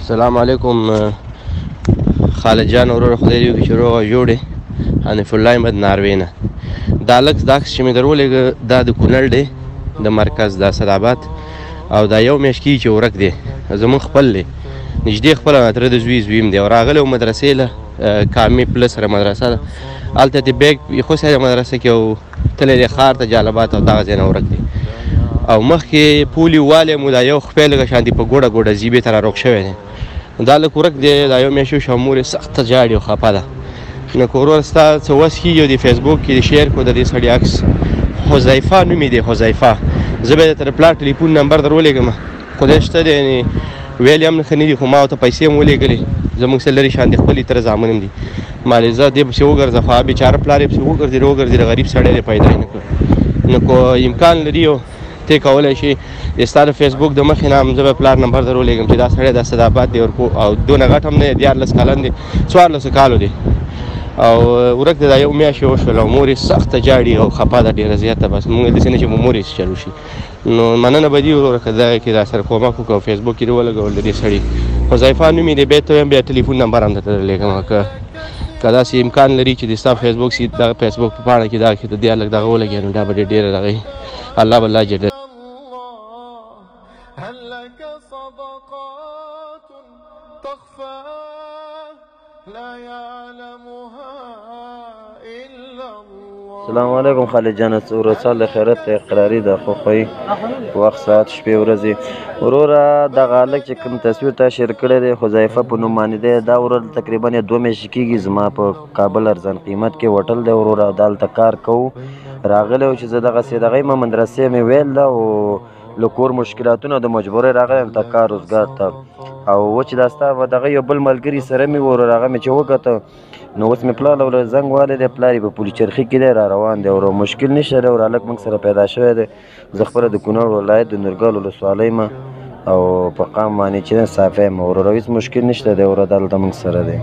السلام علیکم خالد جان ورور خدای دې وکړي چې روغ او جوړ یې حنیف الله احمد ناروې نه دا لږ دا عکس چې مې درولېږه دا د کونړ دی د مرکز د اسداباد او دا یو میاشت کېږي چې ورک دی زمونږ خپل دی نږدې خپله تره د زوی م دی او راغلی و مدرسې له کامې پله سره مدرسه ده هلته دې بیګ ایښوسی دی مدرسه کې او تللی دی ښار ته جالبات او دغه ځای نه ورک دی او مخکې پولي والی مو دا یو خپی لږه شانتې په ګوډه ګوډه زیبې ته راروغ شوی دی دا لږ ورک دی دا یو میاشت وشوه مور یې سخته جاړي او خفه ده نو که ورور ستا څه وس کېږي او د فیسبوک کې د شیر کړو د دې سړي عکس حذیفه نوم یې دی حذیفه زه به یې درته د پلار ټلیفون نمبر در ولېږم خدای شته دی یعنې ویل یې هم ښه نه دي خو ما ورته پیسې هم ولېږلې زموږ څه لرې شان دي خپلې تره زامن هم دي ما ویل زه دې پسې وګرځه خو هغه بېچاره پلار یې پسې وګرځېده غریب سړی دی پیدا یې نه کړ نو که امکان لري او ته کولی شي د ستا د فیسبوک د مخې نه هم زه به پلار نمبر در ولېږم چې دا سړی د اسداباد دی او دونه غټ هم نه دی 14 کلن دی 14 کالو دی او ورک دی دا یو میاشت یې وشول او مور یې سخته جاړي او خفه ده ډېره زیاته بس مونږ داسې نه چې مور یې چل وشي نو مننه به دي وروره که دغه کې را سره کومک وکړو فیسبوک کې دې ولګول د دې سړي حذیفه نوم یې دی بیا ته وایم بیا ټلیفون نمبر هم درته درلېږم که داسې امکان لري چې د ستا فیسبوک دغه فیسبوک په پاڼه کې دغه کې د دې هلک دغه ولګي نو دا به ډېره دغه الله به الله جل هل لك صدقات تخفى لا يعلمها إلا الله. السلام علیکم خالد جان ورسال د خیرت اقراري د خوښۍ وخت ساعت شپې ورځې وروره دغه هلک چې کوم تصویر تا شیر کړی دی حذیفه په نوم باندې دی دا ورور تقریبا 2 میاشتې کېږي زما په کابل ارزان قیمت کې هوټل دی وروره دا هلته کار کوو راغلی و چې زه دغسې دغه یم مدرسې مې ویل ده او له کور مشکلاتونو د مجبورۍ راغلی یم ته کار روزګار ته او و چې دا ستا دغه یو بل ملګري سره مې ورور هغه مې چې وکته نو اوس مې پلار له زنګ والی دی پلار یې په پولي چرخي کې دی را روان دی او مشکل نشته دی او هلک موږ سره پیدا شوی دی زه خپله د کونړ ولایت د نورګل ولسوالۍ یم او په قام باندې چې صافی یم وروره هېڅ مشکل نشته دی وروره دلته موږ سره دی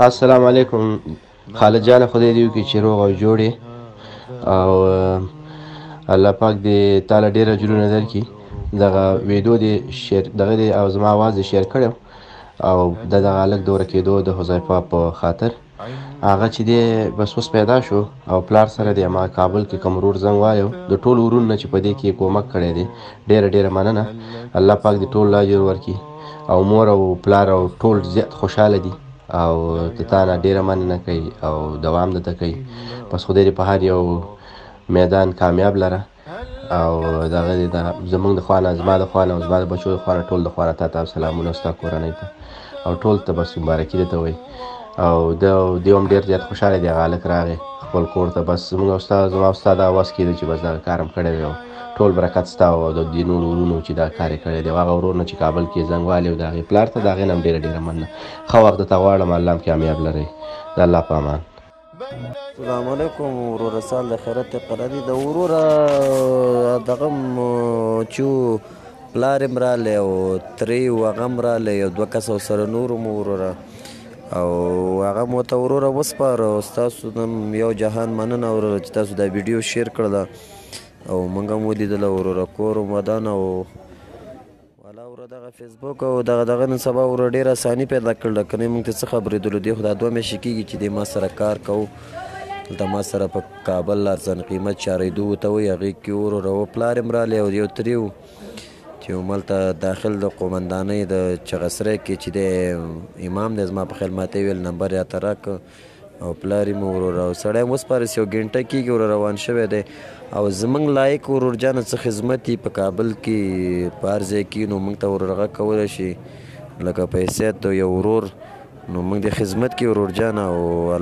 السلام علیکم خالد جان خدای دې وکړي چې روغ او جوړ یې او الله پاک دې تاله ډېر اجرونه درکړي دغه ویډیو دې شیر دغه دې او زما اواز دې شیر کړی او د دغه هلک د ورکېدو د حذیفه په خاطر هغه چې دی بس اوس پیدا شو او پلار سره دی ما کابل کې کوم ورور زنګ وایو د ټولو ورونو نه چې په دې کې کومک کړی دی ډېره مننه الله پاک دې ټول اجر ورکړي او مور او پلار او ټول زیات خوشحاله دي او د تا نه ډېره مننه کوي او دوام درته کوي بس خدای دې په هر یو میدان کامیاب لره او دغه زمونږ د خوا نه زما د خوا نه او زما د بچو د خوا نه ټول د خوا نه تا ته سلامونه ستا کورنۍ ته او ټول ته بس مبارکي درته وایي او دی هم ډېر زیات خوشحاله دی هغه هلک راغی خپل کور ته بس زمونږ او ستا زما او ستا دا وس کېده چې بس دغه کار هم کړی دی او ټول برکت ستا او د دې نورو ورونو چې دا کار یې کړی دی هغه ورور نه چې کابل کې زنګ والی و د هغې پلار ته د هغې نه هم ډېره مننه ښه وخت درته غواړم الله هم کامیاب لرئ د الله په امان السلام علیکم وروره سال د خیرت اقراري د وروره دغه چې پلار یې م رالی او ترې و هغه م رالی یو 2 کسه سره نور م وروره او هغه مو ورته وروره وسپاره او ستاسو یو جهان مننه وروره چې تاسو دا ویډیو شیر کړله او موږ هم ولیدله وروره کور ودان او والا وروره دغه فیسبوک او دغه نن سبا وروره ډېره اساني پیدا کړله که نه موږ ته څه خبرېدلو دی خو دا 2 میاشتې کېږي چې دی ما سره کار کوو دلته ما سره په کابل ارزان قیمت چارېدو ته وایي هغې کې وروره و پلار یې م رالی او یو ترې و چې هملته داخل د قومندانۍ د چغسری کې چې دی امام دی زما په خیال ماته یې ویل نمبر راته راکړه او پلار یې م وروره او سړی م وسپارس یو ګنټه کېږي وروره روان شوی دی او زموږ لایق ورور جانه څه خدمت یي په کابل کې په هر ځای کې نو موږ ته ورور غږ کولی شي لکه په حیثیت د یو ورور نو موږ د خدمت کې ورور جانه او